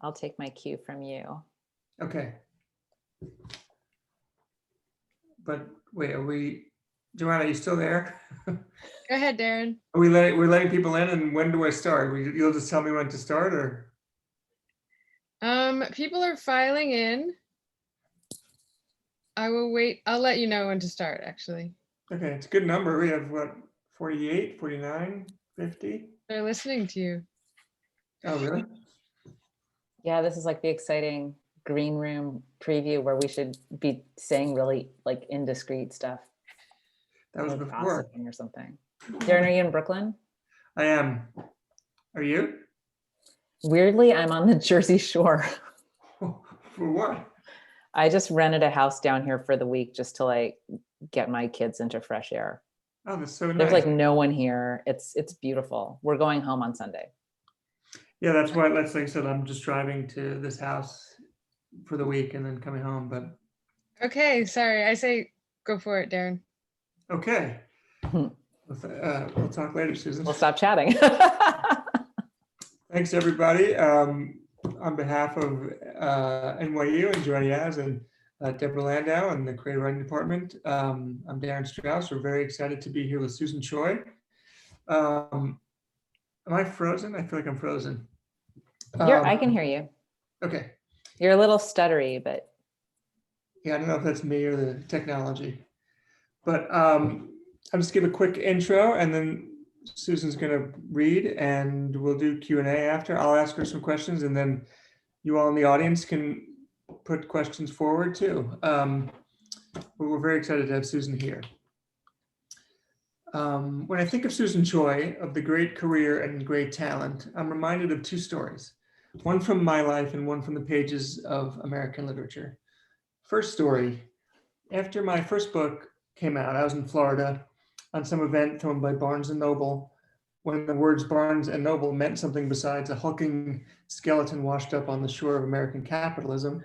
I'll take my cue from you. Okay. But wait, Joanna, are you still there? Go ahead, Darin. We're letting people in, and when do I start? You'll just tell me when to start, or? People are filing in. I will wait. I'll let you know when to start, actually. Okay, it's a good number. We have what, 48, 49, 50? They're listening to you. Oh, really? Yeah, this is like the exciting green room preview where we should be saying really like indiscreet stuff. That was like before. gossiping or something. Darin, are you in Brooklyn? I am. Are you? Weirdly, I'm on the Jersey Shore. For what? I just rented a house down here for the week just to like get my kids into fresh air. Oh, that's so nice. There's like no one here. It's beautiful. We're going home on Sunday. Yeah, that's why, like I said, I'm just driving to this house for the week and then coming home, but. Okay, sorry. I say go for it, Darin. Okay. We'll talk later, Susan. We'll stop chatting. Thanks, everybody. On behalf of NYU and Joanna Yaz and Deborah Landau and the Creative Writing Department, I'm Darin Strauss. We're very excited to be here with Susan Choi. Am I frozen? I feel like I'm frozen. I can hear you. Okay. You're a little stuttery, but. Yeah, I don't know if that's me or the technology. But I'll just give a quick intro and then Susan's going to read and we'll do Q&A after. I'll ask her some questions and then you all in the audience can put questions forward too. But we're very excited to have Susan here. When I think of Susan Choi, of the great career and great talent, I'm reminded of two stories, one from my life and one from the pages of American literature. First story, after my first book came out, I was in Florida on some event thrown by Barnes and Noble when the words Barnes and Noble meant something besides a hulking skeleton washed up on the shore of American capitalism.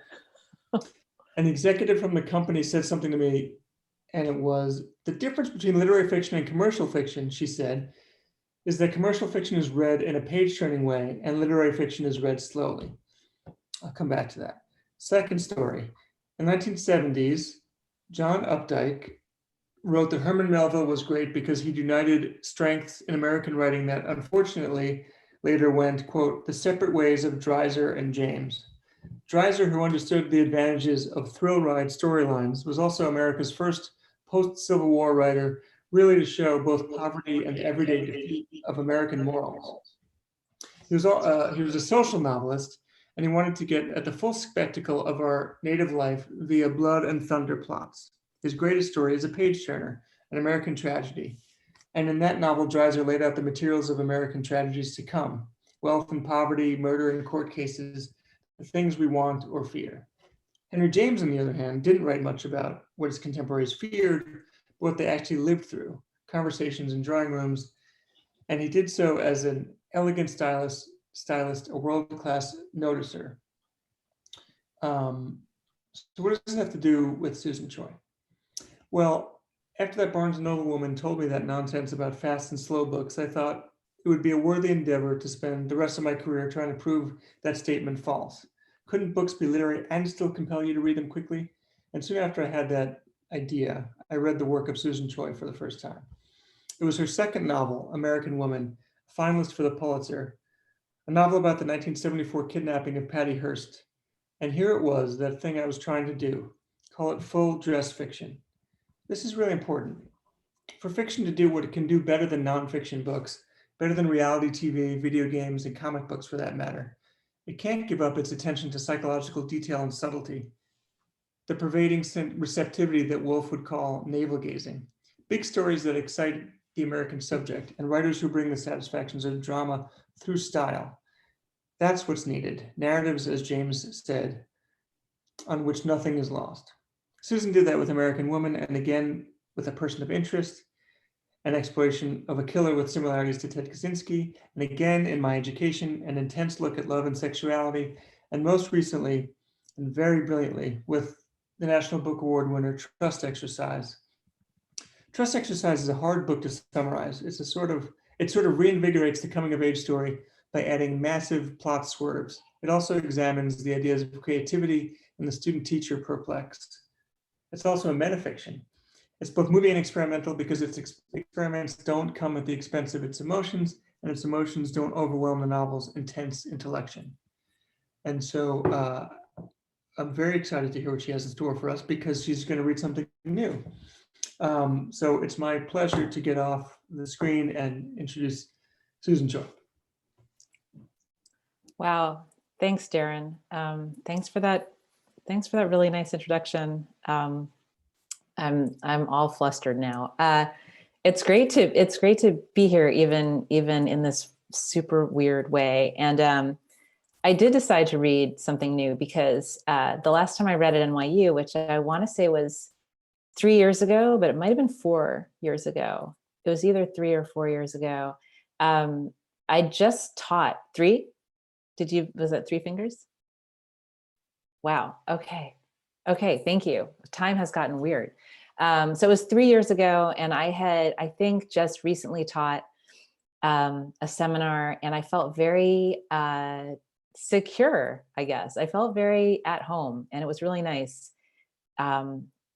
An executive from the company said something to me, and it was, the difference between literary fiction and commercial fiction, she said, is that commercial fiction is read in a page-turning way and literary fiction is read slowly. I'll come back to that. Second story, in the 1970s, John Updike wrote that Herman Melville was great because he united strengths in American writing that unfortunately later went, quote, the separate ways of Dreiser and James. Dreiser, who understood the advantages of thrill ride storylines, was also America's first post-Civil War writer, really to show both poverty and everyday defeat of American morals. He was a social novelist, and he wanted to get at the full spectacle of our native life via blood and thunder plots. His greatest story is a page turner, an American tragedy. And in that novel, Dreiser laid out the materials of American tragedies to come, wealth and poverty, murder and court cases, the things we want or fear. Henry James, on the other hand, didn't write much about what his contemporaries feared, but what they actually lived through, conversations in drawing rooms. And he did so as an elegant stylist, a world-class noticer. So what does this have to do with Susan Choi? Well, after that Barnes & Noble woman told me that nonsense about fast and slow books, I thought it would be a worthy endeavor to spend the rest of my career trying to prove that statement false. Couldn't books be literary and still compel you to read them quickly? And soon after I had that idea, I read the work of Susan Choi for the first time. It was her second novel, American Woman, a finalist for the Pulitzer, a novel about the 1974 kidnapping of Patty Hearst. And here it was, that thing I was trying to do, call it full dress fiction. This is really important. For fiction to do what it can do better than nonfiction books, better than reality TV, video games, and comic books for that matter, it can't give up its attention to psychological detail and subtlety, the pervading receptivity that Woolf would call navel-gazing, big stories that excite the American subject, and writers who bring the satisfactions of drama through style. That's what's needed. Narratives, as James said, on which nothing is lost. Susan did that with American Woman, and again with A Person of Interest, an exploration of a killer with similarities to Ted Kaczynski, and again in My Education, an intense look at love and sexuality, and most recently, and very brilliantly, with the National Book Award winner, Trust Exercise. Trust Exercise is a hard book to summarize. It sort of reinvigorates the coming of age story by adding massive plot swerves. It also examines the ideas of creativity and the student-teacher perplexed. It's also a metafiction. It's both moving and experimental because its experiments don't come at the expense of its emotions, and its emotions don't overwhelm the novel's intense intellection. And so I'm very excited to hear what she has in store for us because she's going to read something new. So it's my pleasure to get off the screen and introduce Susan Choi. Wow, thanks, Darin. Thanks for that. Thanks for that really nice introduction. I'm all flustered now. It's great to be here, even in this super weird way. And I did decide to read something new because the last time I read at NYU, which I want to say was 3 years ago, but it might have been 4 years ago. It was either 3 or 4 years ago. I just taught 3. Was that 3 fingers? Wow. Okay. Thank you. Time has gotten weird. So it was 3 years ago, and I think, just recently taught a seminar, and I felt very secure, I guess. I felt very at home, and it was really nice.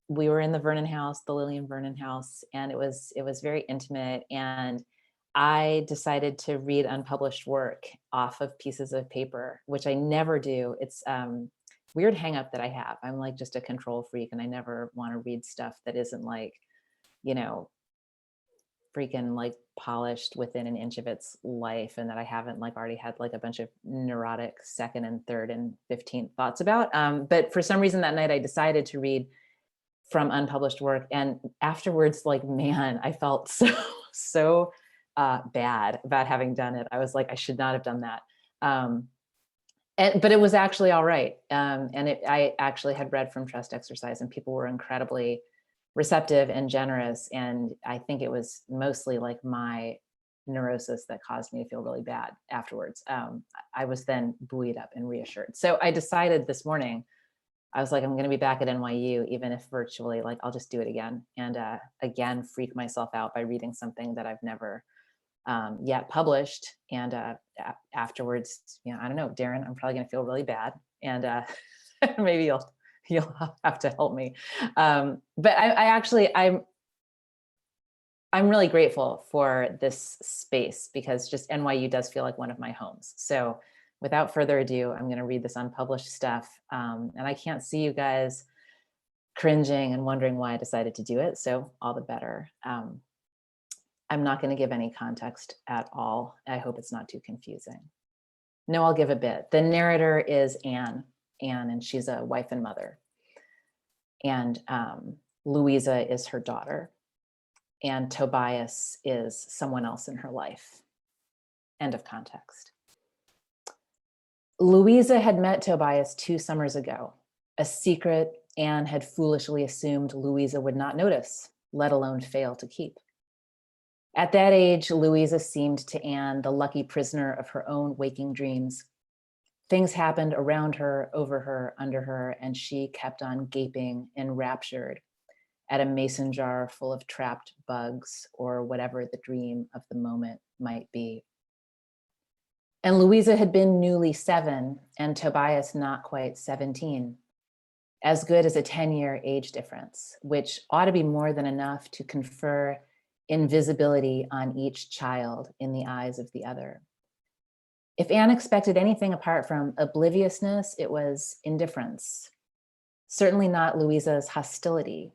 We were in the Vernon House, the Lillian Vernon House, and it was very intimate. And I decided to read unpublished work off of pieces of paper, which I never do. It's weird hang up that I have. I'm like just a control freak, and I never want to read stuff that isn't like, freaking like polished within an inch of its life, and that I haven't like already had like a bunch of neurotic second and third and 15th thoughts about. But for some reason that night I decided to read from unpublished work, and afterwards, like, man, I felt so bad about having done it. I was like, I should not have done that. But it was actually all right. I actually had read from Trust Exercise, and people were incredibly receptive and generous. And I think it was mostly like my neurosis that caused me to feel really bad afterwards. I was then buoyed up and reassured. So I decided this morning, I was like, I'm going to be back at NYU, even if virtually, like, I'll just do it again. And again, freak myself out by reading something that I've never yet published. And afterwards, I don't know, Darin, I'm probably going to feel really bad. And maybe you'll have to help me. But I'm really grateful for this space, because just NYU does feel like one of my homes. So without further ado, I'm going to read this unpublished stuff. And I can't see you guys cringing and wondering why I decided to do it. So all the better. I'm not going to give any context at all. I hope it's not too confusing. No, I'll give a bit. The narrator is Anne, and she's a wife and mother. And Louisa is her daughter. And Tobias is someone else in her life. End of context. Louisa had met Tobias 2 summers ago, a secret Anne had foolishly assumed Louisa would not notice, let alone fail to keep. At that age, Louisa seemed to Anne the lucky prisoner of her own waking dreams. Things happened around her, over her, under her, and she kept on gaping, enraptured, at a mason jar full of trapped bugs, or whatever the dream of the moment might be. And Louisa had been newly 7, and Tobias not quite 17. As good as a 10-year age difference, which ought to be more than enough to confer invisibility on each child in the eyes of the other. If Anne expected anything apart from obliviousness, it was indifference. Certainly not Louisa's hostility,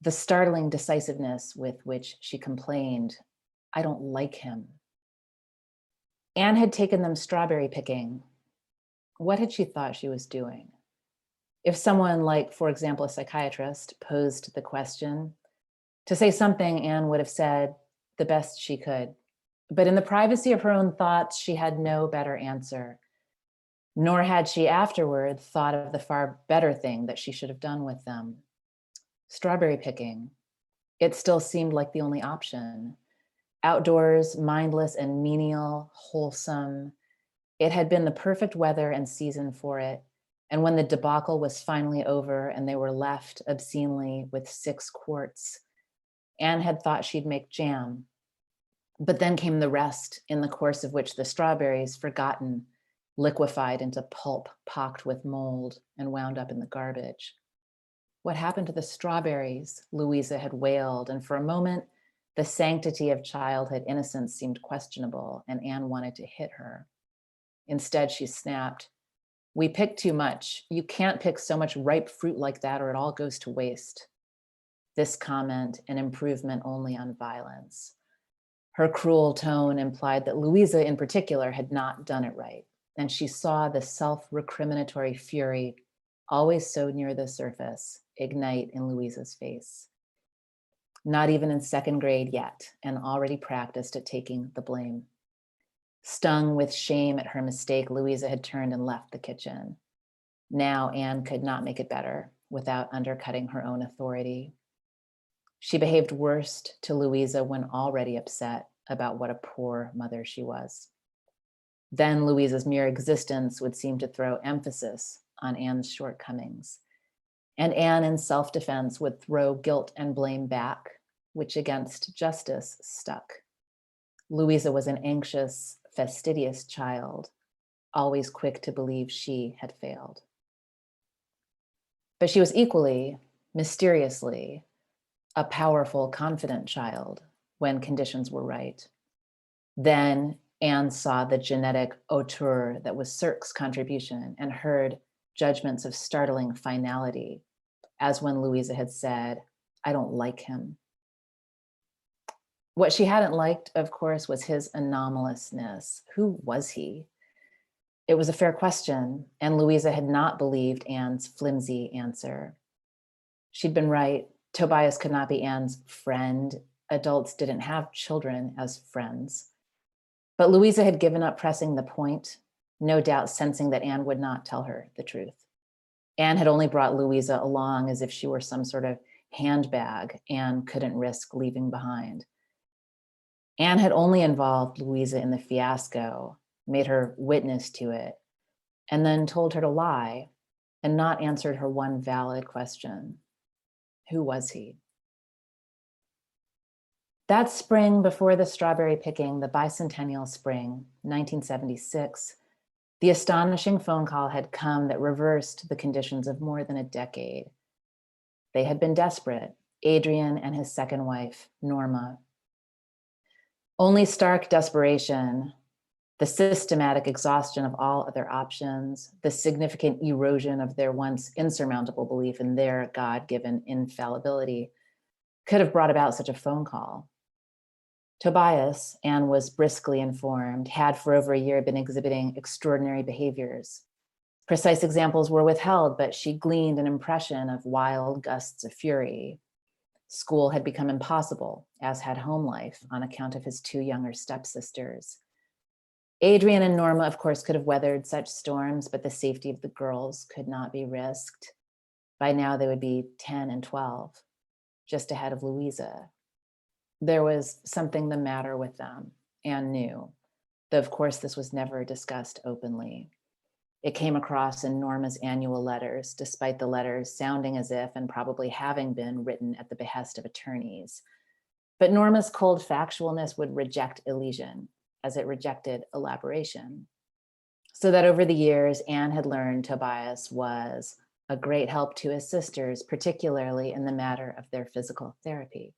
the startling decisiveness with which she complained, "I don't like him." Anne had taken them strawberry picking. What had she thought she was doing? If someone like, for example, a psychiatrist posed the question, to say something, Anne would have said the best she could. But in the privacy of her own thoughts, she had no better answer. Nor had she afterward thought of the far better thing that she should have done with them. Strawberry picking. It still seemed like the only option. Outdoors, mindless and menial, wholesome. It had been the perfect weather and season for it. And when the debacle was finally over and they were left obscenely with 6 quarts, Anne had thought she'd make jam. But then came the rest, in the course of which the strawberries, forgotten, liquefied into pulp pocked with mold and wound up in the garbage. What happened to the strawberries? Louisa had wailed, and for a moment, the sanctity of childhood innocence seemed questionable, and Anne wanted to hit her. Instead, she snapped, "We pick too much. You can't pick so much ripe fruit like that or it all goes to waste." This comment, an improvement only on violence. Her cruel tone implied that Louisa in particular had not done it right, and she saw the self-recriminatory fury, always so near the surface, ignite in Louisa's face. Not even in second grade yet, and already practiced at taking the blame. Stung with shame at her mistake, Louisa had turned and left the kitchen. Now Anne could not make it better without undercutting her own authority. She behaved worst to Louisa when already upset about what a poor mother she was. Then Louisa's mere existence would seem to throw emphasis on Anne's shortcomings. And Anne, in self-defense, would throw guilt and blame back, which against justice stuck. Louisa was an anxious, fastidious child, always quick to believe she had failed. But she was equally, mysteriously, a powerful, confident child when conditions were right. Then Anne saw the genetic hauteur that was Cirque's contribution and heard judgments of startling finality, as when Louisa had said, "I don't like him." What she hadn't liked, of course, was his anomalousness. Who was he? It was a fair question, and Louisa had not believed Anne's flimsy answer. She'd been right. Tobias could not be Anne's friend. Adults didn't have children as friends. But Louisa had given up pressing the point, no doubt sensing that Anne would not tell her the truth. Anne had only brought Louisa along as if she were some sort of handbag Anne couldn't risk leaving behind. Anne had only involved Louisa in the fiasco, made her witness to it, and then told her to lie and not answered her one valid question. Who was he? That spring before the strawberry picking, the bicentennial spring, 1976, the astonishing phone call had come that reversed the conditions of more than a decade. They had been desperate, Adrian and his second wife, Norma. Only stark desperation, the systematic exhaustion of all other options, the significant erosion of their once insurmountable belief in their God-given infallibility could have brought about such a phone call. Tobias, Anne was briskly informed, had for over a year been exhibiting extraordinary behaviors. Precise examples were withheld, but she gleaned an impression of wild gusts of fury. School had become impossible, as had home life, on account of his two younger stepsisters. Adrian and Norma, of course, could have weathered such storms, but the safety of the girls could not be risked. By now, they would be 10 and 12, just ahead of Louisa. There was something the matter with them, Anne knew, though of course this was never discussed openly. It came across in Norma's annual letters, despite the letters sounding as if and probably having been written at the behest of attorneys. But Norma's cold factualness would reject elision, as it rejected elaboration. So that over the years, Anne had learned Tobias was a great help to his sisters, particularly in the matter of their physical therapy,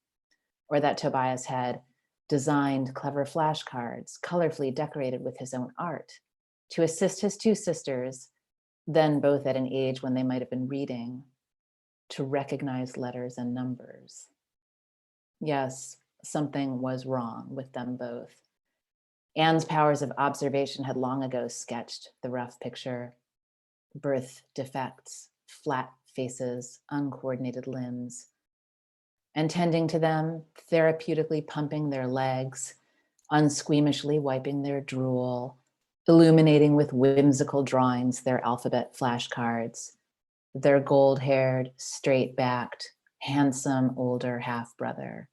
or that Tobias had designed clever flashcards, colorfully decorated with his own art, to assist his two sisters, then both at an age when they might have been reading, to recognize letters and numbers. Yes, something was wrong with them both. Anne's powers of observation had long ago sketched the rough picture: birth defects, flat faces, uncoordinated limbs. And tending to them, therapeutically pumping their legs, unsqueamishly wiping their drool, illuminating with whimsical drawings their alphabet flashcards, their gold-haired, straight-backed, handsome older half-brother.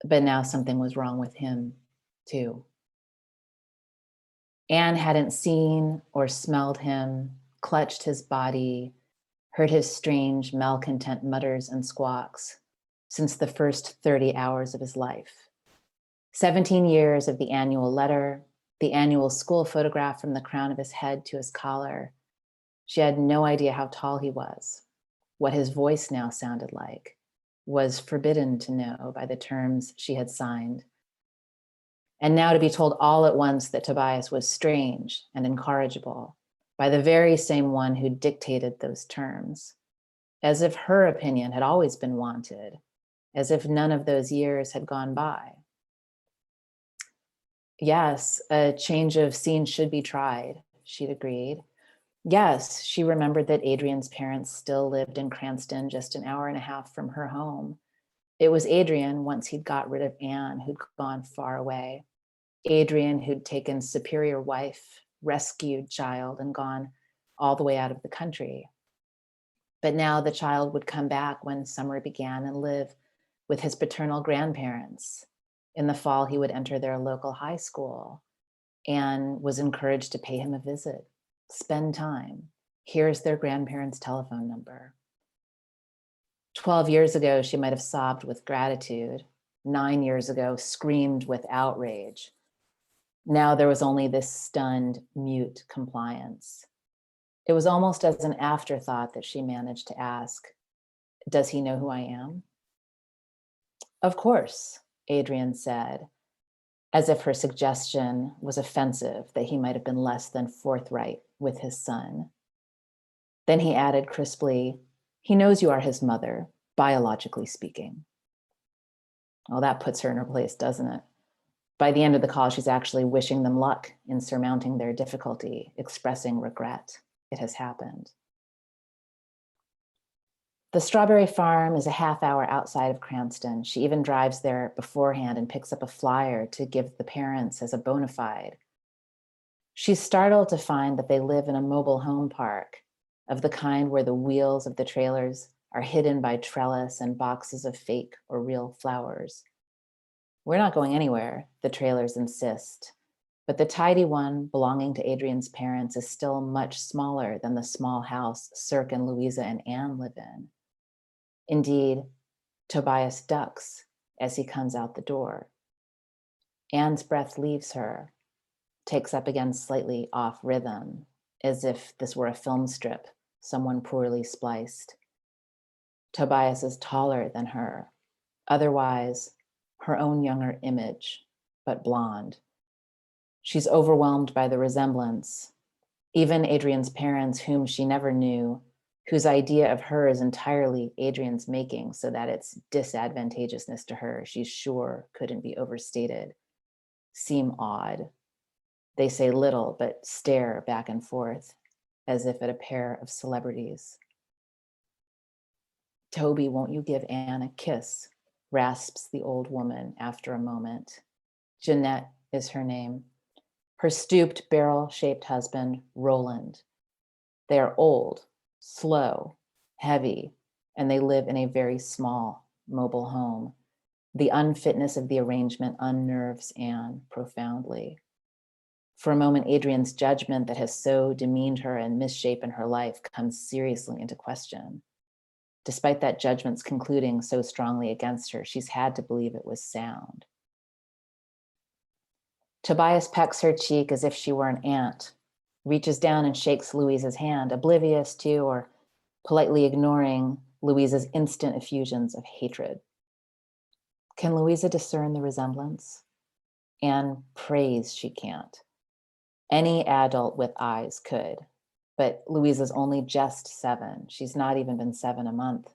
But now something was wrong with him, too. Anne hadn't seen or smelled him, clutched his body, heard his strange, malcontent mutters and squawks since the first 30 hours of his life. 17 years of the annual letter, the annual school photograph from the crown of his head to his collar. She had no idea how tall he was. What his voice now sounded like was forbidden to know by the terms she had signed. And now to be told all at once that Tobias was strange and incorrigible by the very same one who dictated those terms, as if her opinion had always been wanted, as if none of those years had gone by. Yes, a change of scene should be tried, she'd agreed. Yes, she remembered that Adrian's parents still lived in Cranston, just an hour and a half from her home. It was Adrian, once he'd got rid of Anne, who'd gone far away. Adrian, who'd taken superior wife, rescued child, and gone all the way out of the country. But now the child would come back when summer began and live with his paternal grandparents. In the fall, he would enter their local high school. Anne was encouraged to pay him a visit, spend time. Here's their grandparents' telephone number. 12 years ago, she might have sobbed with gratitude. 9 years ago, screamed with outrage. Now there was only this stunned, mute compliance. It was almost as an afterthought that she managed to ask, "Does he know who I am?" "Of course," Adrian said, as if her suggestion was offensive, that he might have been less than forthright with his son. Then he added crisply, "He knows you are his mother, biologically speaking." Well, that puts her in her place, doesn't it? By the end of the call, she's actually wishing them luck in surmounting their difficulty, expressing regret. It has happened. The strawberry farm is a half hour outside of Cranston. She even drives there beforehand and picks up a flyer to give the parents as a bona fide. She's startled to find that they live in a mobile home park, of the kind where the wheels of the trailers are hidden by trellis and boxes of fake or real flowers. "We're not going anywhere," the trailers insist, but the tidy one belonging to Adrian's parents is still much smaller than the small house Cirque and Louisa and Anne live in. Indeed, Tobias ducks as he comes out the door. Anne's breath leaves her, takes up again slightly off rhythm, as if this were a film strip, someone poorly spliced. Tobias is taller than her, otherwise her own younger image, but blonde. She's overwhelmed by the resemblance. Even Adrian's parents, whom she never knew, whose idea of her is entirely Adrian's making, so that its disadvantageousness to her, she's sure, couldn't be overstated, seem odd. They say little, but stare back and forth, as if at a pair of celebrities. "Toby, won't you give Anne a kiss?" rasps the old woman after a moment. Jeanette is her name. Her stooped, barrel-shaped husband, Roland. They are old, slow, heavy, and they live in a very small mobile home. The unfitness of the arrangement unnerves Anne profoundly. For a moment, Adrian's judgment that has so demeaned her and misshapen her life comes seriously into question. Despite that judgment's concluding so strongly against her, she's had to believe it was sound. Tobias pecks her cheek as if she were an ant, reaches down and shakes Louisa's hand, oblivious to or politely ignoring Louisa's instant effusions of hatred. Can Louisa discern the resemblance? Anne prays she can't. Any adult with eyes could, but Louisa's only just 7. She's not even been 7 a month.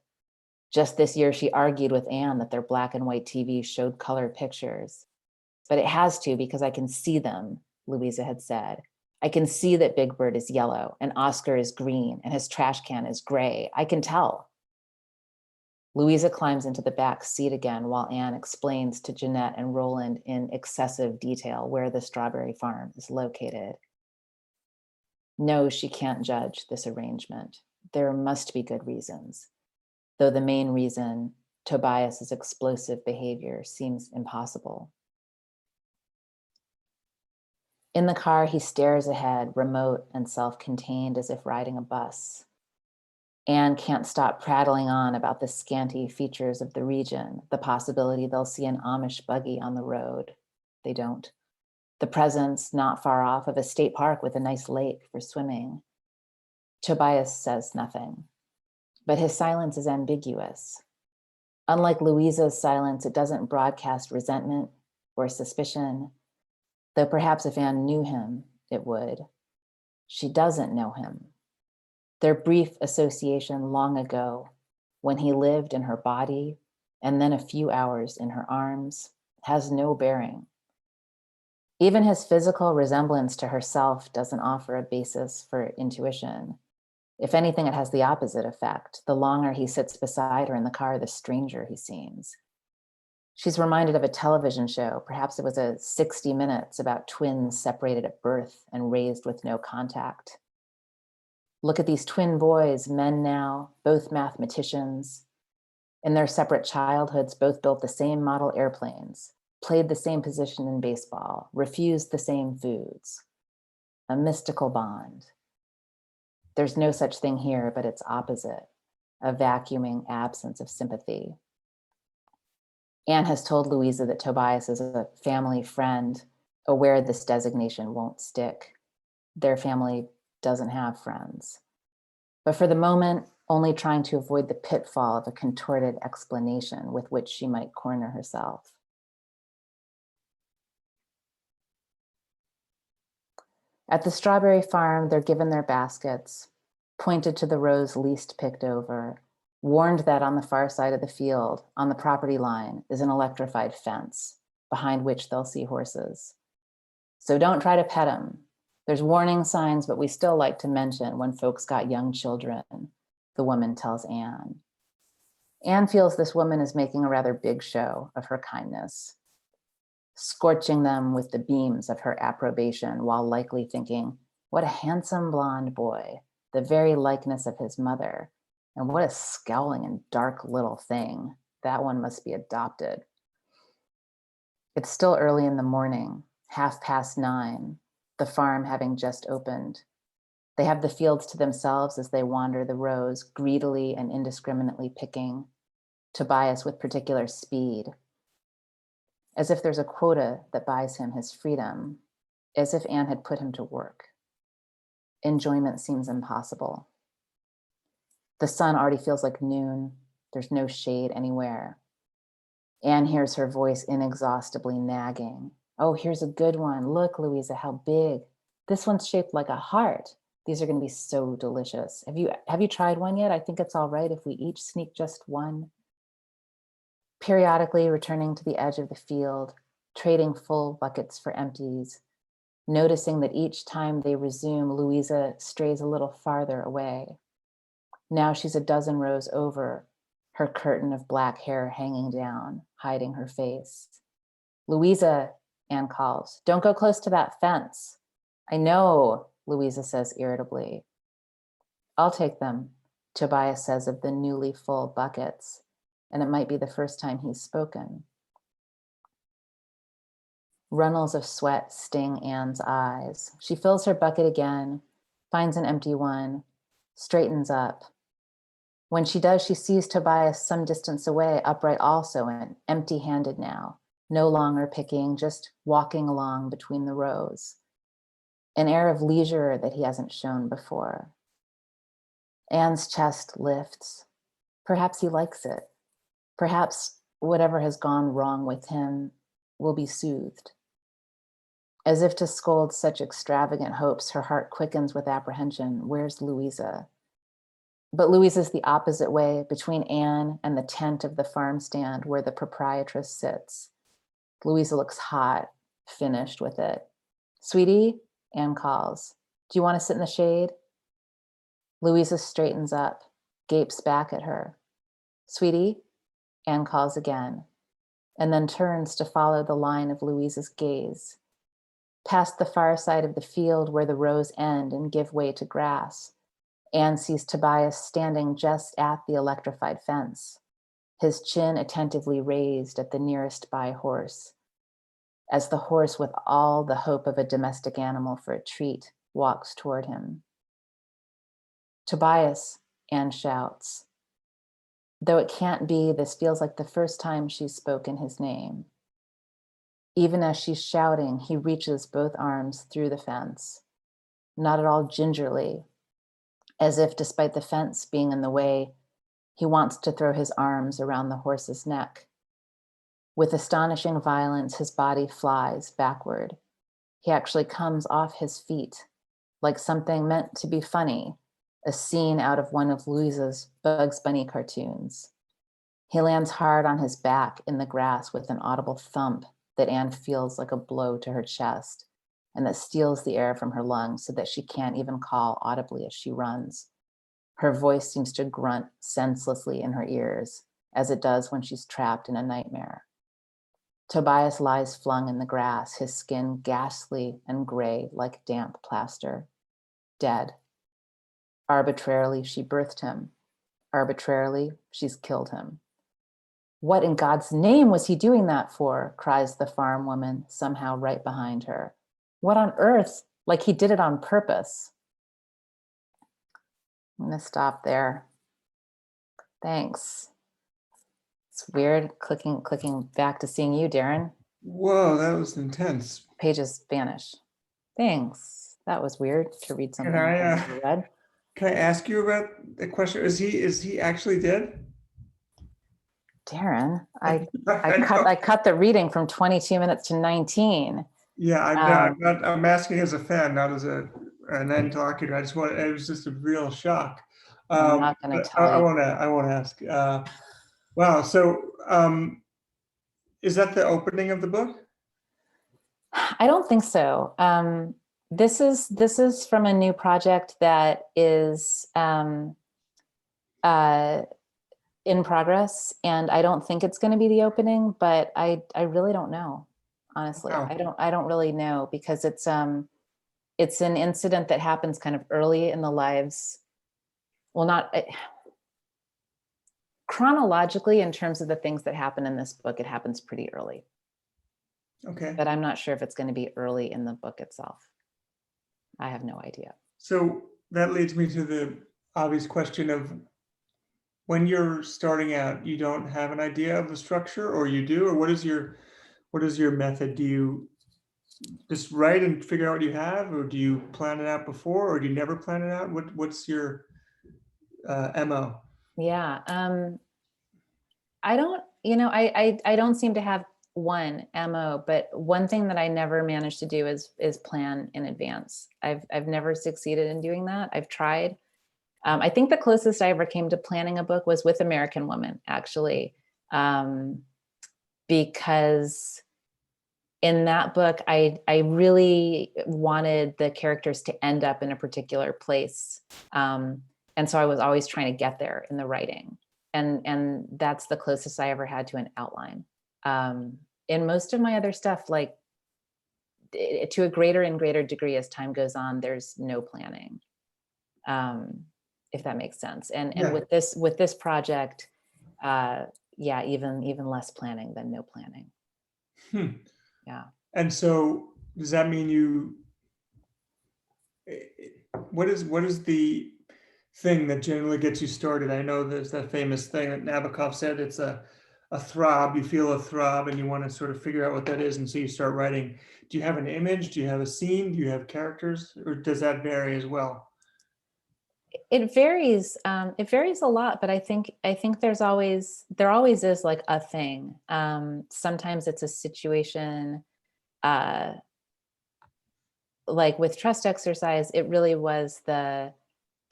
Just this year, she argued with Anne that their black and white TV showed color pictures. But it has to because I can see them, Louisa had said. I can see that Big Bird is yellow and Oscar is green and his trash can is gray. I can tell. Louisa climbs into the back seat again while Anne explains to Jeanette and Roland in excessive detail where the strawberry farm is located. No, she can't judge this arrangement. There must be good reasons, though the main reason, Tobias's explosive behavior, seems impossible. In the car, he stares ahead, remote and self-contained, as if riding a bus. Anne can't stop prattling on about the scanty features of the region, the possibility they'll see an Amish buggy on the road, They don't. The presence, not far off, of a state park with a nice lake for swimming. Tobias says nothing, but his silence is ambiguous. Unlike Louisa's silence, it doesn't broadcast resentment or suspicion, though perhaps if Anne knew him, it would. She doesn't know him. Their brief association long ago, when he lived in her body and then a few hours in her arms, has no bearing. Even his physical resemblance to herself doesn't offer a basis for intuition. If anything, it has the opposite effect. The longer he sits beside her in the car, the stranger he seems. She's reminded of a television show. Perhaps it was a 60 Minutes about twins separated at birth and raised with no contact. Look at these twin boys, men now, both mathematicians. In their separate childhoods, both built the same model airplanes, played the same position in baseball, refused the same foods. A mystical bond. There's no such thing here, but its opposite, a vacuuming absence of sympathy. Anne has told Louisa that Tobias is a family friend, aware this designation won't stick. Their family doesn't have friends. But for the moment, only trying to avoid the pitfall of a contorted explanation with which she might corner herself. At the strawberry farm, they're given their baskets, pointed to the rows least picked over, warned that on the far side of the field, on the property line, is an electrified fence, behind which they'll see horses. So don't try to pet them. There's warning signs, but we still like to mention when folks got young children, the woman tells Anne. Anne feels this woman is making a rather big show of her kindness, scorching them with the beams of her approbation while likely thinking, what a handsome blonde boy, the very likeness of his mother. And what a scowling and dark little thing. That one must be adopted. It's still early in the morning, 9:30, the farm having just opened. They have the fields to themselves as they wander the rows, greedily and indiscriminately picking, Tobias with particular speed, as if there's a quota that buys him his freedom, as if Anne had put him to work. Enjoyment seems impossible. The sun already feels like noon. There's no shade anywhere. Anne hears her voice inexhaustibly nagging. Oh, here's a good one. Look, Louisa, how big. This one's shaped like a heart. These are going to be so delicious. Have you tried one yet? I think it's all right if we each sneak just one. Periodically returning to the edge of the field, trading full buckets for empties, noticing that each time they resume, Louisa strays a little farther away. Now she's a dozen rows over, her curtain of black hair hanging down, hiding her face. Louisa, Anne calls, don't go close to that fence. I know, Louisa says irritably. I'll take them, Tobias says of the newly full buckets, and it might be the first time he's spoken. Runnels of sweat sting Anne's eyes. She fills her bucket again, finds an empty one, straightens up. When she does, she sees Tobias some distance away, upright also and empty-handed now, no longer picking, just walking along between the rows. An air of leisure that he hasn't shown before. Anne's chest lifts. Perhaps he likes it. Perhaps whatever has gone wrong with him will be soothed. As if to scold such extravagant hopes, her heart quickens with apprehension. Where's Louisa? But Louisa's the opposite way, between Anne and the tent of the farm stand where the proprietress sits. Louisa looks hot, finished with it. Sweetie, Anne calls. Do you want to sit in the shade? Louisa straightens up, gapes back at her. Sweetie, Anne calls again, and then turns to follow the line of Louisa's gaze. Past the far side of the field where the rows end and give way to grass, Anne sees Tobias standing just at the electrified fence, his chin attentively raised at the nearest by horse, as the horse, with all the hope of a domestic animal for a treat, walks toward him. Tobias, Anne shouts. Though it can't be, this feels like the first time she's spoken his name. Even as she's shouting, he reaches both arms through the fence, not at all gingerly, as if despite the fence being in the way, he wants to throw his arms around the horse's neck. With astonishing violence, his body flies backward. He actually comes off his feet, like something meant to be funny, a scene out of one of Louisa's Bugs Bunny cartoons. He lands hard on his back in the grass with an audible thump that Anne feels like a blow to her chest and that steals the air from her lungs so that she can't even call audibly as she runs. Her voice seems to grunt senselessly in her ears, as it does when she's trapped in a nightmare. Tobias lies flung in the grass, his skin ghastly and gray like damp plaster, dead. Arbitrarily, she birthed him. Arbitrarily, she's killed him. What in God's name was he doing that for? Cries the farm woman, somehow right behind her. What on earth? Like he did it on purpose. I'm gonna stop there. Thanks. It's weird clicking back to seeing you, Darin. Whoa, that was intense. Pages vanish. Thanks. That was weird to read something Can I've I, never read. can I ask you about the question? Is he actually dead? Darin, I I cut the reading from 22 minutes to 19. Yeah, I'm asking as a fan, not as an interlocutor. It was just a real shock. I'm not going to But tell you. I won't ask. Wow. So, is that the opening of the book? I don't think so. This is from a new project that is in progress, and I don't think it's going to be the opening, but I really don't know. Honestly, Wow. I don't really know, because it's an incident that happens kind of early in the lives. Well, not chronologically in terms of the things that happen in this book, it happens pretty early. Okay. But I'm not sure if it's going to be early in the book itself. I have no idea. So that leads me to the obvious question of, when you're starting out, you don't have an idea of the structure, or you do, or what is your method? Do you just write and figure out what you have, or do you plan it out before, or do you never plan it out? What's your MO? Yeah. I don't, I don't seem to have one MO, but one thing that I never managed to do is plan in advance. I've never succeeded in doing that. I've tried. I think the closest I ever came to planning a book was with American Woman, actually, because in that book, I really wanted the characters to end up in a particular place. And so I was always trying to get there in the writing. And that's the closest I ever had to an outline. In most of my other stuff, like to a greater and greater degree as time goes on, there's no planning, if that makes sense. And with this project, yeah, even less planning than no planning. Yeah. And so does that mean what is the thing that generally gets you started? I know there's that famous thing that Nabokov said, it's a throb. You feel a throb and you want to sort of figure out what that is, and so you start writing. Do you have an image? Do you have a scene? Do you have characters? Or does that vary as well? It varies. It varies a lot, but I think there always is like a thing. Sometimes it's a situation, like with Trust Exercise, it really was the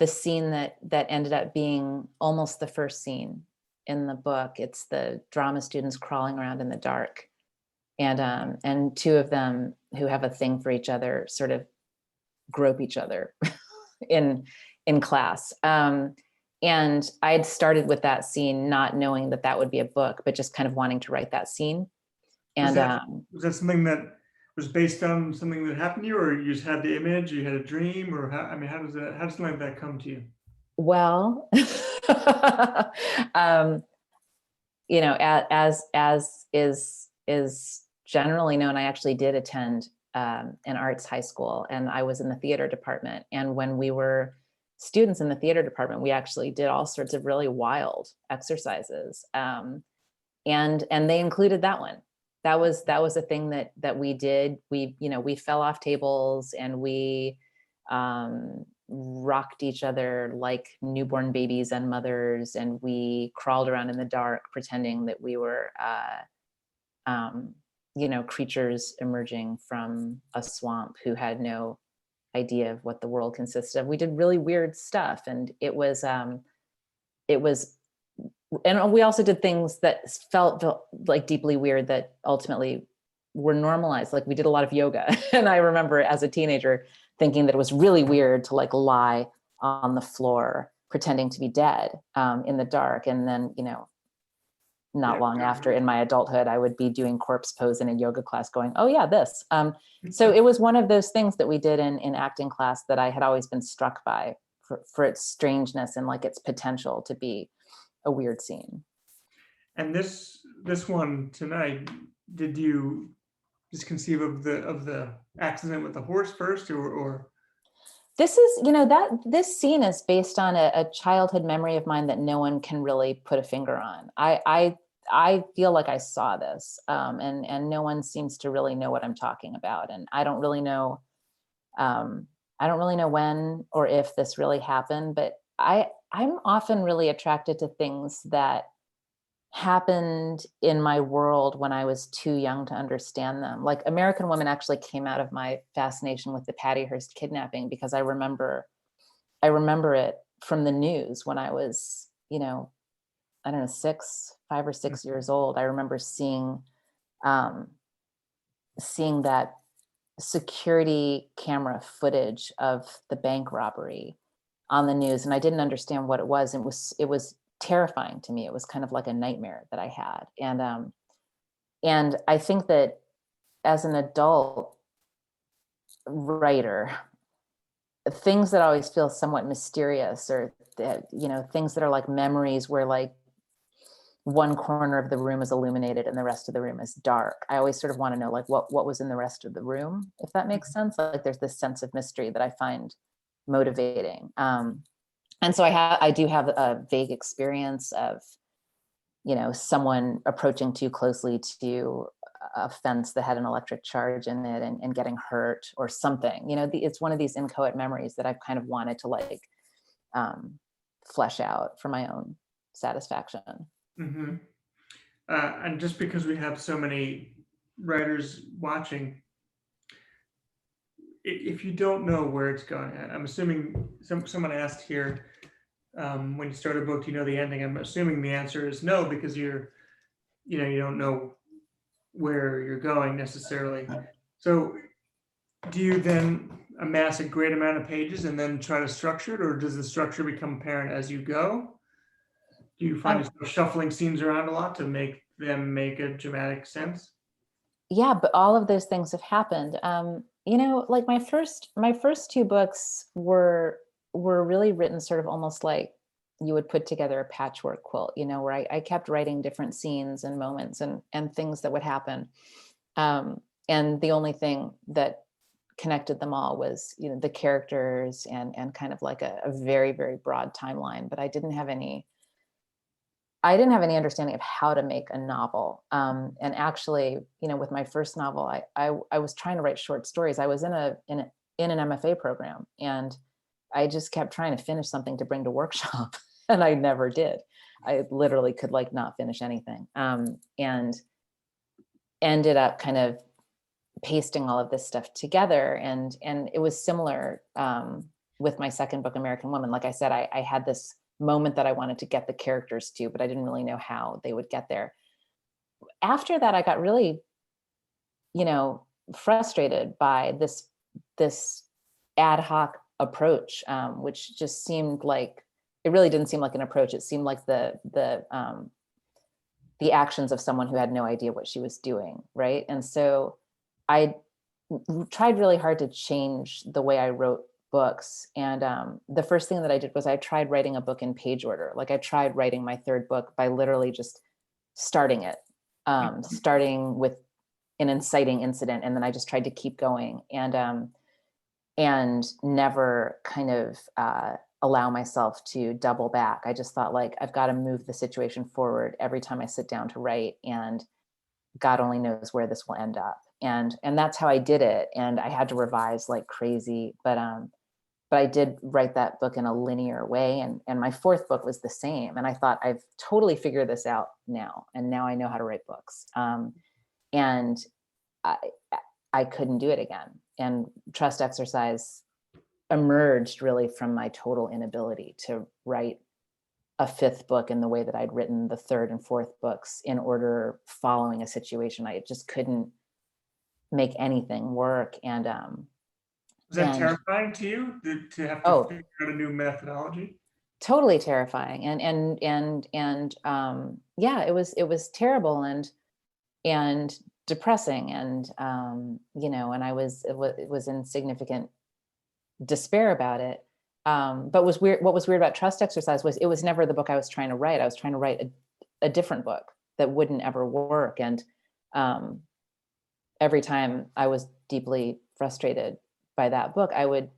scene that ended up being almost the first scene in the book. It's the drama students crawling around in the dark, and two of them who have a thing for each other sort of grope each other in class. And I'd started with that scene, not knowing that would be a book, but just kind of wanting to write that scene. And was that something that was based on something that happened to you, or you just had the image, you had a dream, or how does something like that come to you? Well, as is generally known, I actually did attend an arts high school, and I was in the theater department. And when we were students in the theater department, we actually did all sorts of really wild exercises. And they included that one. That was a thing that we did. We fell off tables, and we rocked each other like newborn babies and mothers, and we crawled around in the dark pretending that we were creatures emerging from a swamp who had no idea of what the world consisted of. We did really weird stuff, and it was and we also did things that felt like deeply weird that ultimately were normalized. Like, we did a lot of yoga. And I remember as a teenager thinking that it was really weird to like lie on the floor pretending to be dead in the dark. And then, not long after, in my adulthood, I would be doing corpse pose in a yoga class going, oh yeah, this. So it was one of those things that we did in acting class that I had always been struck by for its strangeness and like its potential to be a weird scene. And this one tonight, did you just conceive of the accident with the horse first, or? This is, this scene is based on a childhood memory of mine that no one can really put a finger on. I feel like I saw this, and no one seems to really know what I'm talking about. And I don't really know when or if this really happened, but I'm often really attracted to things that happened in my world when I was too young to understand them. Like, American Women actually came out of my fascination with the Patty Hearst kidnapping, because I remember it from the news when I was, I don't know, 5 or 6 years old. I remember seeing that security camera footage of the bank robbery on the news, and I didn't understand what it was. It was terrifying to me. It was kind of like a nightmare that I had. And I think that as an adult writer, things that always feel somewhat mysterious, or that, things that are like memories where like one corner of the room is illuminated and the rest of the room is dark. I always sort of want to know like what was in the rest of the room, if that makes sense. Like, there's this sense of mystery that I find motivating. And so I do have a vague experience of, someone approaching too closely to a fence that had an electric charge in it and getting hurt or something. It's one of these inchoate memories that I've kind of wanted to like flesh out for my own satisfaction. Mm-hmm. And just because we have so many writers watching, if you don't know where it's going, I'm assuming someone asked here, when you start a book, do you know the ending? I'm assuming the answer is no, because you don't know where you're going necessarily. So do you then amass a great amount of pages and then try to structure it, or does the structure become apparent as you go? Do you find yourself shuffling scenes around a lot to make them make a dramatic sense? Yeah, but all of those things have happened. Like my first 2 books were really written sort of almost like you would put together a patchwork quilt, where I kept writing different scenes and moments and things that would happen. And the only thing that connected them all was, the characters and kind of like a very, very broad timeline, but I didn't have any understanding of how to make a novel. And actually, with my first novel, I was trying to write short stories. I was in an MFA program, and I just kept trying to finish something to bring to workshop, and I never did. I literally could like not finish anything, and ended up kind of pasting all of this stuff together. And it was similar with my second book, American Woman. Like I said, I had this moment that I wanted to get the characters to, but I didn't really know how they would get there. After that, I got really, frustrated by this ad hoc approach, which just seemed like, it really didn't seem like an approach. It seemed like the actions of someone who had no idea what she was doing, right? And so I tried really hard to change the way I wrote books. And the first thing that I did was I tried writing a book in page order. Like, I tried writing my third book by literally just starting it, starting with an inciting incident. And then I just tried to keep going and never kind of allow myself to double back. I just thought, like, I've got to move the situation forward every time I sit down to write. And God only knows where this will end up. And that's how I did it. And I had to revise like crazy, but I did write that book in a linear way. And my fourth book was the same. And I thought, I've totally figured this out now. And now I know how to write books. And I couldn't do it again. And Trust Exercise emerged really from my total inability to write a fifth book in the way that I'd written the third and fourth books in order, following a situation. I just couldn't make anything work. And Was that and terrifying to you to have to oh, figure out a new methodology? totally terrifying. Yeah, it was terrible and depressing. And and I was in significant despair about it. But what was weird about Trust Exercise was it was never the book I was trying to write. I was trying to write a different book that wouldn't ever work. And every time I was deeply frustrated by that book, I would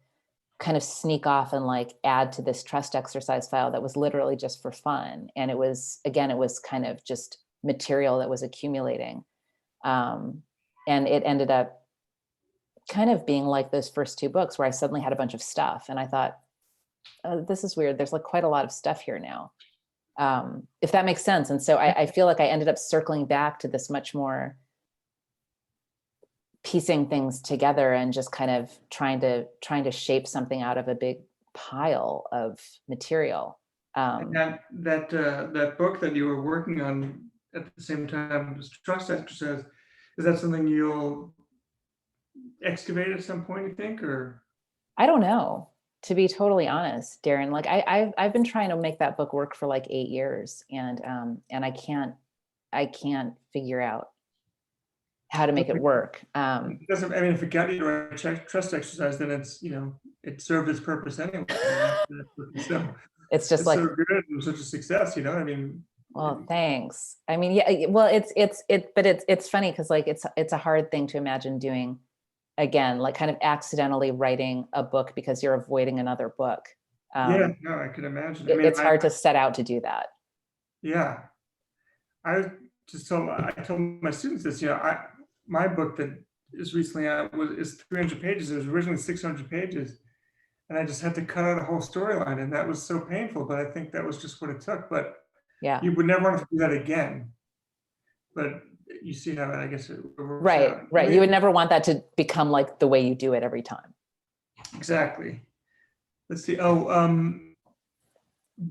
kind of sneak off and like add to this Trust Exercise file that was literally just for fun. And it was kind of just material that was accumulating. And it ended up kind of being like those first two books where I suddenly had a bunch of stuff. And I thought, oh, this is weird. There's like quite a lot of stuff here now, if that makes sense. And so I feel like I ended up circling back to this much more piecing things together and just kind of trying to shape something out of a big pile of material. And that book that you were working on at the same time was Trust Exercise. Is that something you'll excavate at some point, you think, or? I don't know, to be totally honest, Darin. Like I've been trying to make that book work for like 8 years, and I can't figure out how to make it work. It doesn't, I mean, if it got you to a Trust Exercise, then it's, it served its purpose anyway. So It's just it's like, so good and such a success, I mean. well, thanks. I mean, yeah, well, but it's funny because like it's a hard thing to imagine doing again, like kind of accidentally writing a book because you're avoiding another book. Yeah, no, I can imagine. I mean, It's hard to set out to do that. Yeah, I told my students this. My book that is recently out is 300 pages. It was originally 600 pages, and I just had to cut out a whole storyline, and that was so painful. But I think that was just what it took. But Yeah. you would never want to do that again. But you see how I guess it works Right, out. right. You would never want that to become like the way you do it every time. Exactly. Let's see.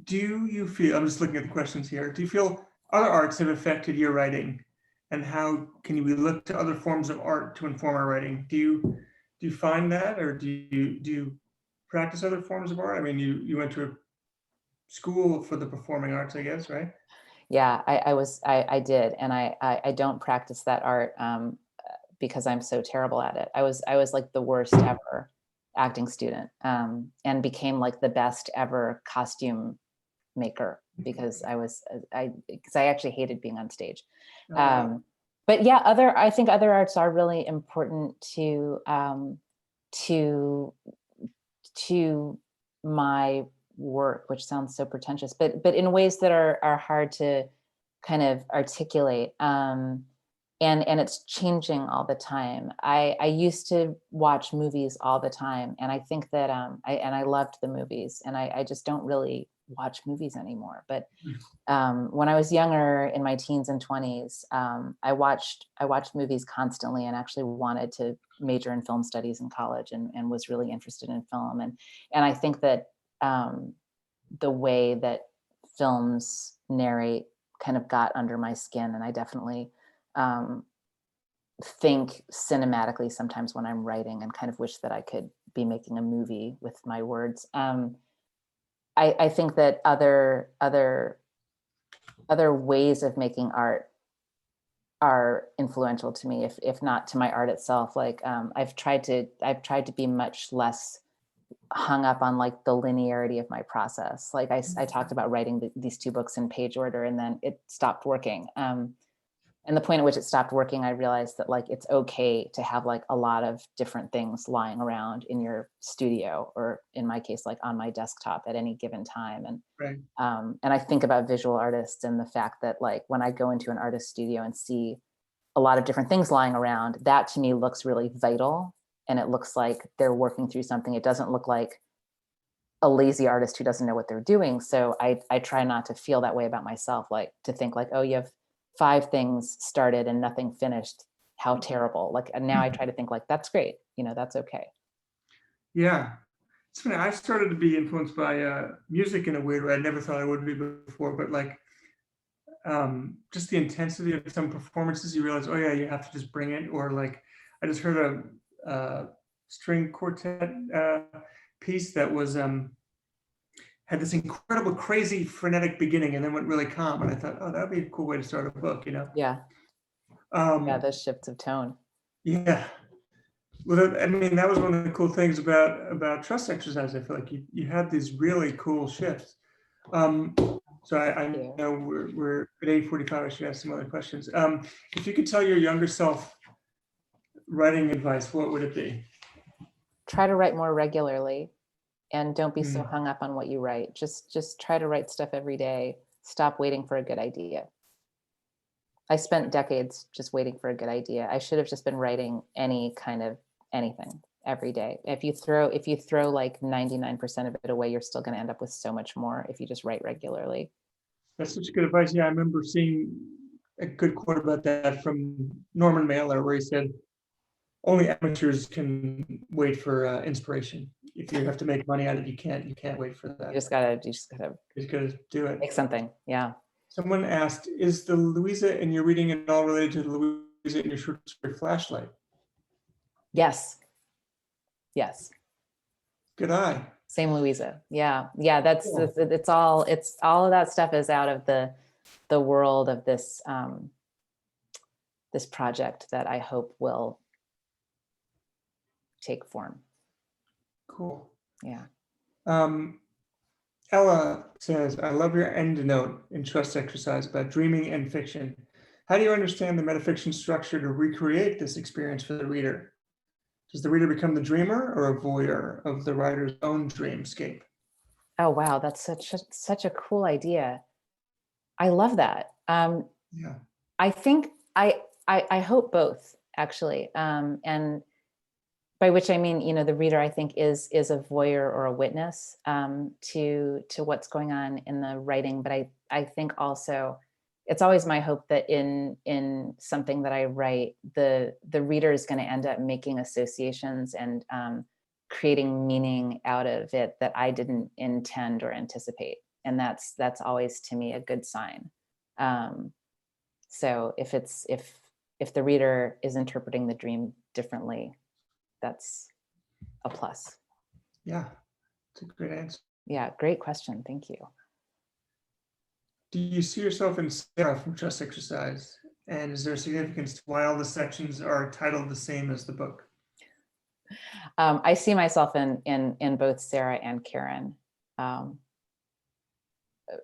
Do you feel, I'm just looking at the questions here. Do you feel other arts have affected your writing, and how can we look to other forms of art to inform our writing? Do you find that, or do you practice other forms of art? I mean, you went to a school for the performing arts, I guess, right? Yeah, I did. And I don't practice that art because I'm so terrible at it. I was like the worst ever acting student, and became like the best ever costume maker because I actually hated being on stage. But yeah, I think other arts are really important to my work, which sounds so pretentious, but in ways that are hard to kind of articulate. And it's changing all the time. I used to watch movies all the time, and I think that I loved the movies, and I just don't really watch movies anymore. But when I was younger, in my teens and 20s, I watched movies constantly, and actually wanted to major in film studies in college, and was really interested in film. And I think that the way that films narrate kind of got under my skin, and I definitely think cinematically sometimes when I'm writing, and kind of wish that I could be making a movie with my words. I think that other ways of making art are influential to me, if not to my art itself. Like I've tried to be much less hung up on like the linearity of my process. Like I talked about writing these two books in page order, and then it stopped working. And the point at which it stopped working, I realized that like it's okay to have like a lot of different things lying around in your studio, or in my case, like on my desktop at any given time. And Right. And I think about visual artists and the fact that like when I go into an artist studio and see a lot of different things lying around, that to me looks really vital. And it looks like they're working through something. It doesn't look like a lazy artist who doesn't know what they're doing. So I try not to feel that way about myself, like to think like, oh, you have 5 things started and nothing finished. How terrible. Like, and now I try to think like, that's great. That's okay. Yeah. It's funny. I started to be influenced by music in a weird way. I never thought I would be before, but like just the intensity of some performances, you realize, oh yeah, you have to just bring it. Or like, I just heard a string quartet piece that was had this incredible, crazy, frenetic beginning, and then went really calm. And I thought, oh, that'd be a cool way to start a book, Yeah. Yeah. Those shifts of tone. Yeah. Well, I mean, that was one of the cool things about trust exercise. I feel like you had these really cool shifts. So I know we're at 8:45. I should ask some other questions. If you could tell your younger self writing advice, what would it be? Try to write more regularly, and don't be so hung up on what you write. Just try to write stuff every day. Stop waiting for a good idea. I spent decades just waiting for a good idea. I should have just been writing any kind of anything every day. If you throw like 99% of it away, you're still going to end up with so much more if you just write regularly. That's such good advice. Yeah, I remember seeing a good quote about that from Norman Mailer, where he said, only amateurs can wait for inspiration. If you have to make money out of it, you can't wait for that. You just gotta do it. Make something. Yeah. Someone asked, is the Louisa in your reading at all related to the Louisa in your short story Flashlight? Yes. Good eye. Same Louisa. Yeah. That's cool. It's all of that stuff is out of the world of this this project that I hope will take form. Cool. Yeah. Ella says, I love your end note in Trust Exercise about dreaming and fiction. How do you understand the metafiction structure to recreate this experience for the reader? Does the reader become the dreamer or a voyeur of the writer's own dreamscape? Oh, wow. That's such a cool idea. I love that. Yeah. I think I hope both, actually. And by which I mean, the reader, I think, is a voyeur or a witness to what's going on in the writing. But I think also it's always my hope that in something that I write, the reader is going to end up making associations and creating meaning out of it that I didn't intend or anticipate. And that's always, to me, a good sign. So if the reader is interpreting the dream differently, that's a plus. Yeah, it's a great answer. Yeah, great question. Thank you. Do you see yourself in Sarah from Trust Exercise? And is there significance to why all the sections are titled the same as the book? I see myself in both Sarah and Karen,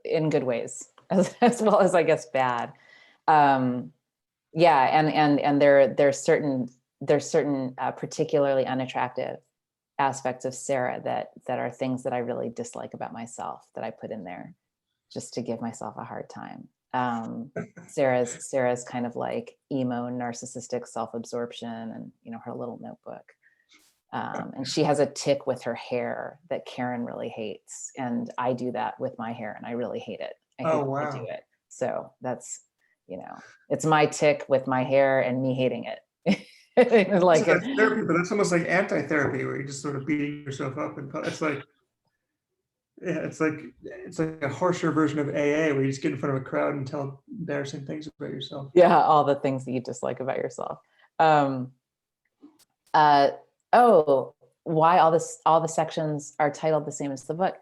in good ways, as well as, I guess, bad. Yeah, and there's certain particularly unattractive aspects of Sarah that are things that I really dislike about myself that I put in there just to give myself a hard time. Sarah's kind of like emo, narcissistic self-absorption, and her little notebook. And she has a tick with her hair that Karen really hates, and I do that with my hair, and I really hate it. I hate wow. I do it. So that's it's my tick with my hair and me hating it. Like that's therapy, but that's almost like anti-therapy, where you're just sort of beating yourself up, and it's like, yeah, it's like a harsher version of AA, where you just get in front of a crowd and tell embarrassing things about yourself. Yeah, all the things that you dislike about yourself. Why all the sections are titled the same as the book?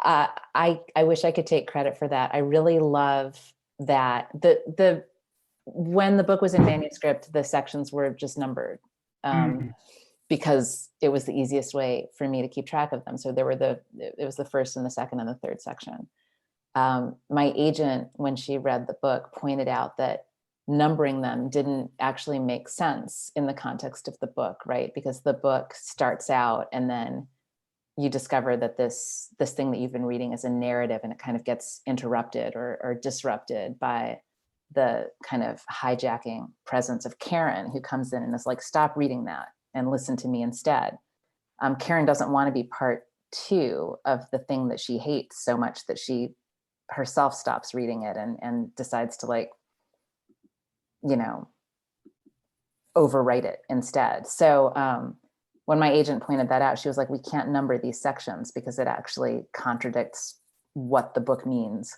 I wish I could take credit for that. I really love that when the book was in manuscript, the sections were just numbered because it was the easiest way for me to keep track of them. So it was the first and the second and the third section. My agent, when she read the book, pointed out that numbering them didn't actually make sense in the context of the book, right? Because the book starts out and then you discover that this thing that you've been reading is a narrative, and it kind of gets interrupted or disrupted by the kind of hijacking presence of Karen, who comes in and is like, stop reading that and listen to me instead. Karen doesn't want to be part two of the thing that she hates so much that she herself stops reading it and decides to, like, you know, overwrite it instead. So when my agent pointed that out, she was like, we can't number these sections because it actually contradicts what the book means.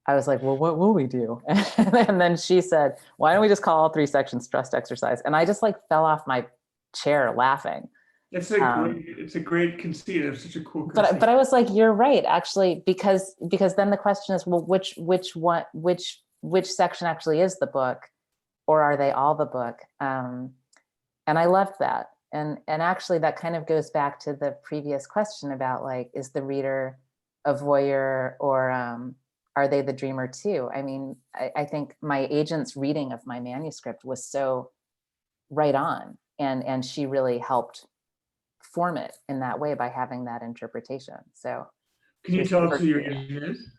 I was like, well, what will we do? And then she said, why don't we just call all 3 sections trust exercise? And I just like fell off my chair laughing. It's a great conceit. It's such a cool conceit. But I was like, you're right, actually, because then the question is, well, which section actually is the book, or are they all the book? And I loved that. And actually that kind of goes back to the previous question about, like, is the reader a voyeur, or are they the dreamer too? I mean, I think my agent's reading of my manuscript was so right on, and she really helped form it in that way by having that interpretation. So can you tell us who your agent is?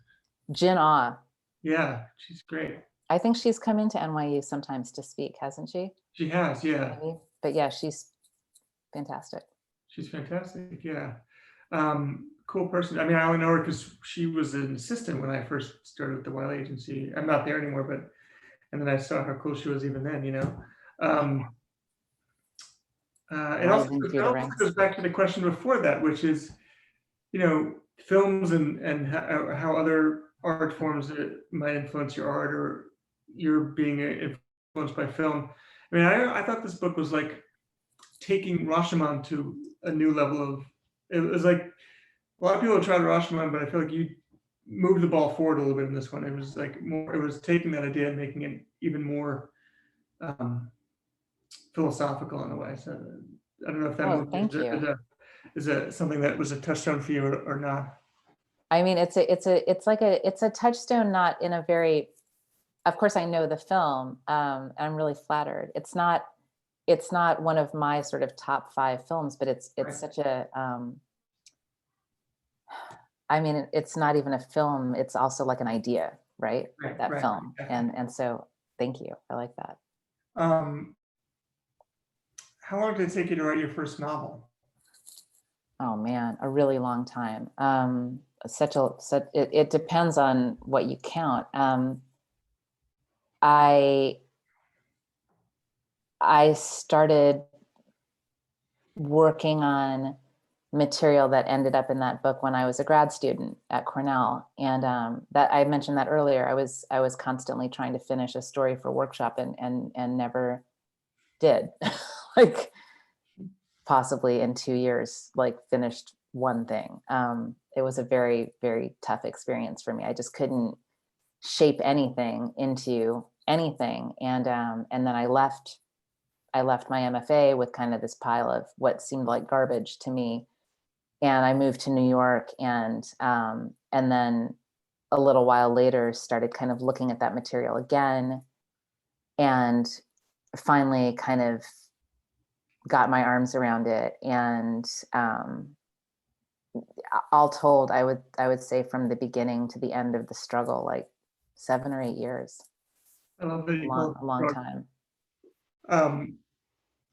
Jin Ah. Yeah, she's great. I think she's come into NYU sometimes to speak, hasn't she? She has, yeah. Maybe. But yeah, she's fantastic. She's fantastic, yeah. Cool person. I mean, I only know her because she was an assistant when I first started at the Wiley Agency. I'm not there anymore, but, and then I saw how cool she was even then, you know. It also goes back to the question before that, which is, you know, films and how other art forms might influence your art, or you're being influenced by film. I mean, I thought this book was like taking Rashomon to a new level of, it was like, a lot of people have tried Rashomon, but I feel like you moved the ball forward a little bit in this one. It was like more, it was taking that idea and making it even more philosophical in a way. So I don't know if that is something that was a touchstone for you or not. I mean, it's a touchstone, not in a very, of course I know the film, I'm really flattered. It's not one of my sort of top 5 films, but it's right. Such a, I mean, it's not even a film, it's also like an idea, right? That film. And so thank you, I like that. How long did it take you to write your first novel? Oh man, a really long time. It depends on what you count. I started working on material that ended up in that book when I was a grad student at Cornell, and that I mentioned that earlier. I was constantly trying to finish a story for workshop and never did. Like possibly in 2 years, like finished one thing. It was a very, very tough experience for me. I just couldn't shape anything into anything. And then I left my MFA with kind of this pile of what seemed like garbage to me. And I moved to New York, and then a little while later started kind of looking at that material again, and finally kind of got my arms around it. And all told, I would say from the beginning to the end of the struggle, like 7 or 8 years. I love that. A long time.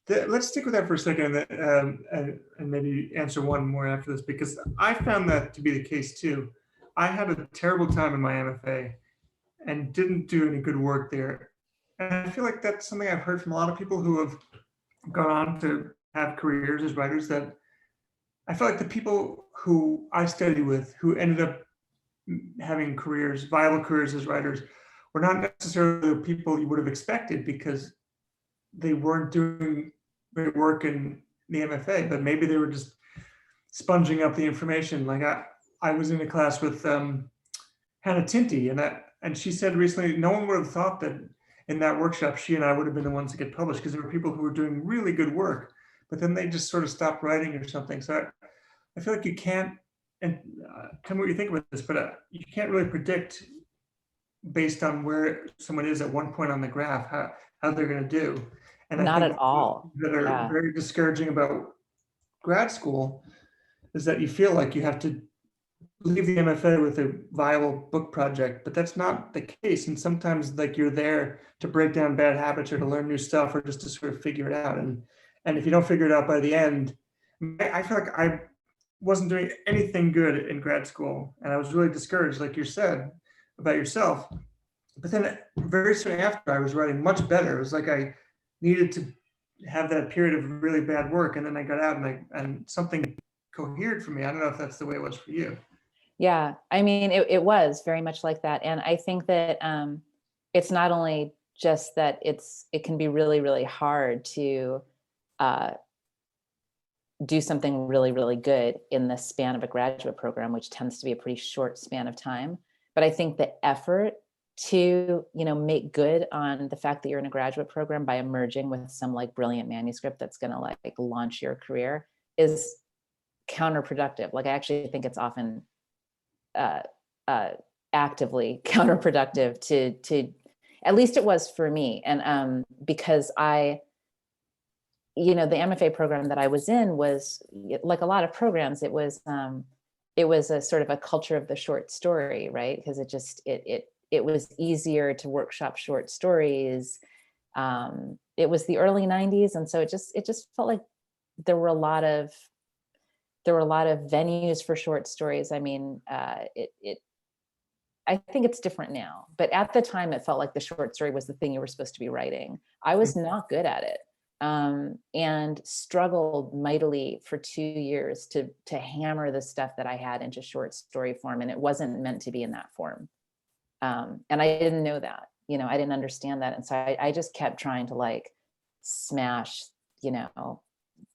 Let's stick with that for a second, and maybe answer one more after this, because I found that to be the case too. I had a terrible time in my MFA and didn't do any good work there. And I feel like that's something I've heard from a lot of people who have gone on to have careers as writers, that I feel like the people who I studied with who ended up having careers, viable careers as writers, were not necessarily the people you would have expected, because they weren't doing great work in the MFA, but maybe they were just sponging up the information. Like I was in a class with Hannah Tinty, and she said recently, no one would have thought that in that workshop, she and I would have been the ones to get published, because there were people who were doing really good work, but then they just sort of stopped writing or something. So I feel like you can't, and tell me what you think about this, but you can't really predict based on where someone is at one point on the graph, how they're going to do. And not at all. That are very discouraging about grad school is that you feel like you have to leave the MFA with a viable book project, but that's not the case. And sometimes like you're there to break down bad habits or to learn new stuff or just to sort of figure it out. And if you don't figure it out by the end, I feel like I wasn't doing anything good in grad school. And I was really discouraged, like you said about yourself. But then very soon after, I was writing much better. It was like I needed to have that period of really bad work. And then I got out and something cohered for me. I don't know if that's the way it was for you. Yeah, I mean, it was very much like that. And I think that it's not only just that it can be really, really hard to do something really, really good in the span of a graduate program, which tends to be a pretty short span of time. But I think the effort to, make good on the fact that you're in a graduate program by emerging with some like brilliant manuscript that's going to like launch your career is counterproductive. Like I actually think it's often actively counterproductive to at least it was for me. And because the MFA program that I was in was like a lot of programs, it was a sort of a culture of the short story, right? Because it was easier to workshop short stories. It was the early 90s. And so it just felt like there were a lot of venues for short stories. I mean, I think it's different now, but at the time it felt like the short story was the thing you were supposed to be writing. I was not good at it. And struggled mightily for 2 years to hammer the stuff that I had into short story form. And it wasn't meant to be in that form. And I didn't know that, I didn't understand that. And so I just kept trying to like smash,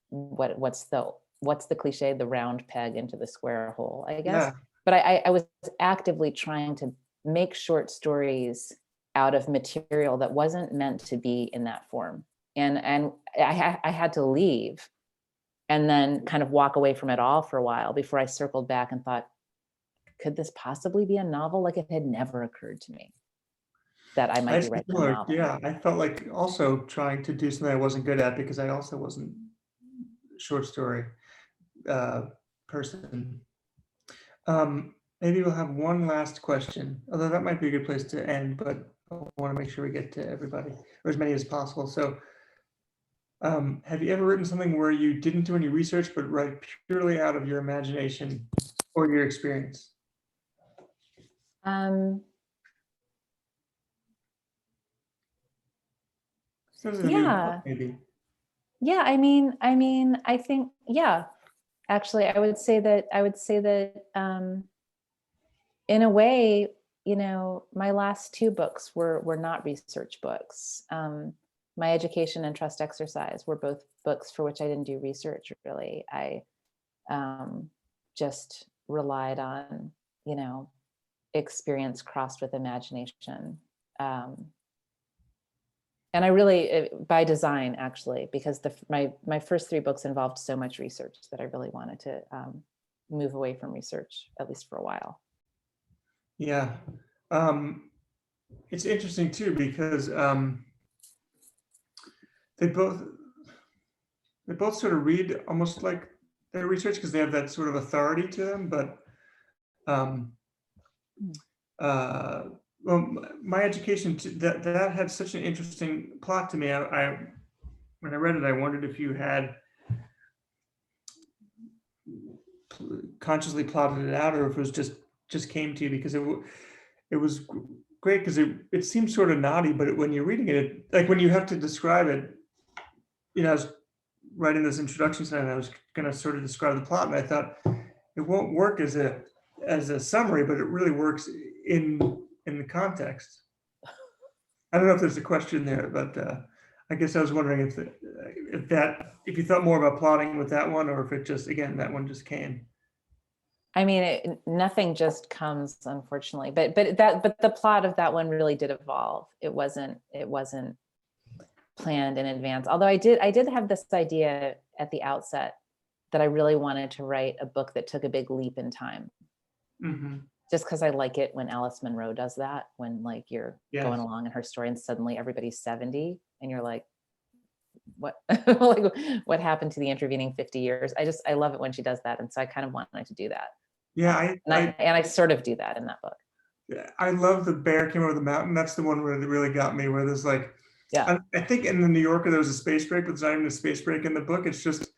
what's the cliche, the round peg into the square hole, I guess. Yeah. But I was actively trying to make short stories out of material that wasn't meant to be in that form. And I had to leave and then kind of walk away from it all for a while before I circled back and thought, could this possibly be a novel? Like it had never occurred to me that I might be writing a novel. Yeah, I felt like also trying to do something I wasn't good at because I also wasn't a short story person. Maybe we'll have one last question, although that might be a good place to end, but I want to make sure we get to everybody or as many as possible. So have you ever written something where you didn't do any research, but write purely out of your imagination or your experience? Yeah. Maybe. Yeah, I mean, I think, yeah, actually, I would say that in a way, my last 2 books were not research books. My Education and Trust Exercise were both books for which I didn't do research, really. I just relied on, experience crossed with imagination. And I really, by design, actually, because my first 3 books involved so much research that I really wanted to move away from research, at least for a while. Yeah. It's interesting too, because they both sort of read almost like their research because they have that sort of authority to them, but well, My Education, that had such an interesting plot to me. I when I read it, I wondered if you had consciously plotted it out or if it was just came to you, because it was great because it seems sort of naughty, but when you're reading it, like when you have to describe it, I was writing this introduction tonight and I was going to sort of describe the plot, and I thought it won't work as a summary, but it really works in the context. I don't know if there's a question there, but I guess I was wondering if you thought more about plotting with that one, or if it just, again, that one just came. I mean, nothing just comes, unfortunately, but the plot of that one really did evolve. It wasn't planned in advance. Although I did have this idea at the outset that I really wanted to write a book that took a big leap in time. Mm-hmm. Just because I like it when Alice Munro does that, when like you're going along in her story and suddenly everybody's 70 and you're like, what like what happened to the intervening 50 years? I love it when she does that. And so I kind of wanted to do that. Yeah, And I sort of do that in that book. I love The Bear Came Over the Mountain. That's the one where it really got me, where there's like, Yeah. I think in the New Yorker, there was a space break, but there's not even a space break in the book. It's just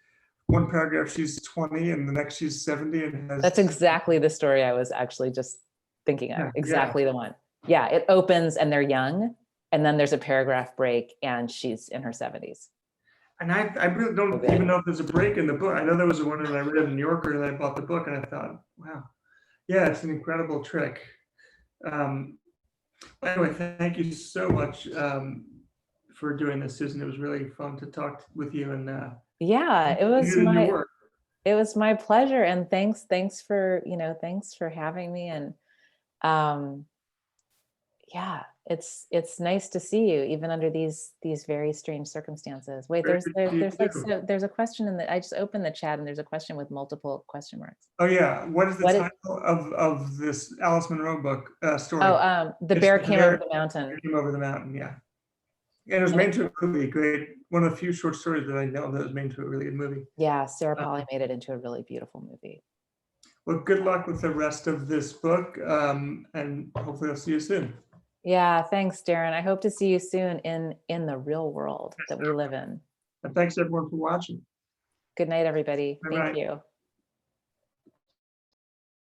one paragraph, she's 20, and the next she's 70. And has, That's exactly the story I was actually just thinking of. Yeah, Exactly the one. Yeah, it opens and they're young, and then there's a paragraph break and she's in her 70s. and I really don't even know if there's a break in the book. I know there was one that I read in the New Yorker, and I bought the book, and I thought, wow, yeah, it's an incredible trick. Anyway, thank you so much for doing this, Susan. It was really fun to talk with you, and Yeah, it was hear your work. it was my pleasure, and thanks for thanks for having me. And yeah, it's nice to see you even under these very strange circumstances. Wait, Great there's to see you like, too. so there's a question in the, I just opened the chat and there's a question with multiple question marks. Oh yeah, what is the What is- title of this Alice Munro book story? Oh, The It's Bear The Came Bear Over the Mountain. Came Over the Mountain, yeah. And it was made into a movie. Great, one of the few short stories that I know that was made into a really good movie. Yeah, Sarah Polley made it into a really beautiful movie. Well, good luck with the rest of this book, and hopefully I'll see you soon. Yeah, thanks, Darin. I hope to see you soon in the real world that we live in. And thanks everyone for watching. Good night, everybody. Bye-bye. Thank you.